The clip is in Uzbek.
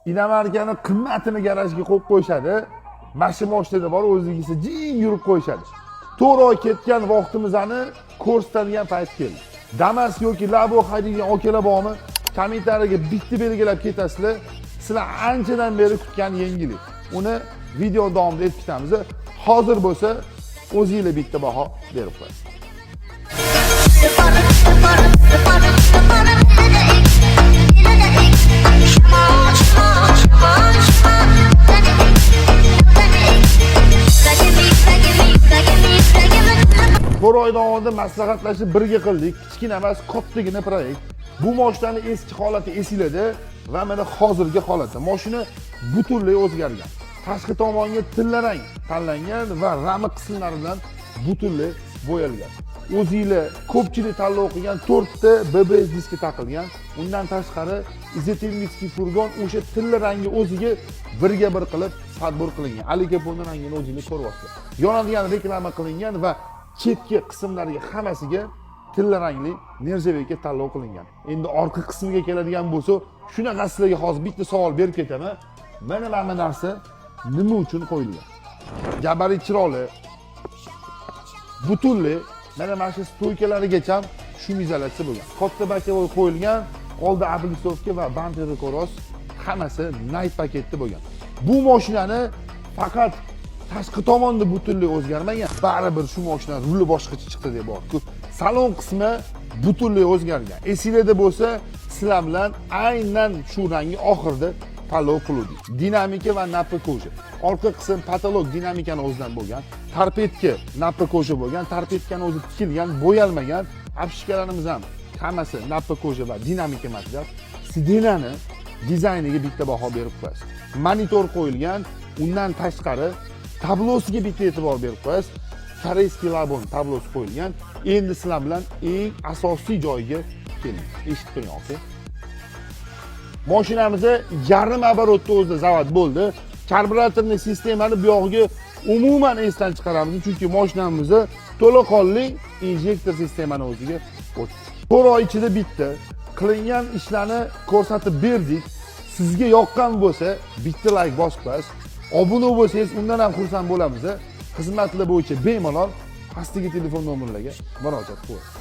Inamarkani qimmatini garajga qo'yib qo'yishadi. Mashina mashinada bor, o'zligisi jim yurib qo'yishadi. 4 oy ketgan vaqtimizni ko'rsatadigan payt keldi. Damas yoki Labo haydaydigan akalar bormi? Kommentariyaga bitta belgilab ketasizlar. Sizlar anchadan beri kutgan yangilik. Uni video davomida aytib ketamiz. Hozir bo'lsa, o'zingizlar bitta baho berib qo'yasiz. Bir oy davomida maslahatlashib birga qildik. Kichkina emas, kattagina proyekt. Bu mashinani eski holati esinglarda va mana hozirgi holati. Mashina butunlay o'zgargan. Tashqi tomonga tillarang tanlangan va rami qismlaridan butunlay bo'yalgan. O'zingizlar ko'pchilik tanlov qilgan 4 ta BBS diski taqilgan. Undan tashqari izotermik furgon o'sha tillarangni o'ziga birga bir qilib tadbir qilingan. Aligaponni rangini o'zingizlar ko'ryapsizlar. Yonadigan reklama qilingan va chetki qismlariga hammasiga tillarangli nerjaveka tanlov qilingan. Endi orqa qismiga keladigan bo'lsa, shunaqa sizlarga hozir bitta savol berib ketaman. Mana narsa nima uchun qo'yilgan? Gabarit chiroyli. Butunlay mana shu stoykalarigacha shu izolyatsiya bo'lgan. Katta bakovoy qo'yilgan, oldi ablisovka va banteri koros hammasi night paketda bo'lgan. Bu mashinani faqat tashqi tomonda butunlay o'zgarmagan. Baribir shu mashina ruli boshqacha chiqdi deb bor. Salon qismi butunlay o'zgargan. Esinglarda bo'lsa, sizlar bilan aynan shu rangni oxirida tanlov qildik. Dinamika va nappa koja. Orqa qism patolog dinamikani o'zidan bo'lgan. Tarpetka nappa koja bo'lgan. Tarpetkani o'zi tikilgan, bo'yalmagan. Apshikalarimiz ham hammasi nappa koja va dinamika material. Sidinani dizayniga bitta baho berib qo'yasiz. Monitor qo'yilgan, undan tashqari tablosiga bitta e'tibor berib qo'yasiz. Koreyskiy labon tablosi qo'yilgan. Endi sizlar bilan eng asosiy joyiga keldik. Eshitib turing. Mashinamizda yarim оборотda o'zida zavod bo'ldi. Karburatorning sistemani bu yog'iga umuman esdan chiqaramiz, chunki mashinamizda to'laqonli injektor sistemani o'ziga o'tdi. 4 oy ichida bitta qilingan ishlarni ko'rsatib berdik. Sizga yoqqan bo'lsa, bitta like bosib qo'yasiz. Obuna bo'lsangiz, undan ham xursand bo'lamiz. Xizmatlar bo'yicha bemalol pastdagi telefon nomerlariga murojaat qiling.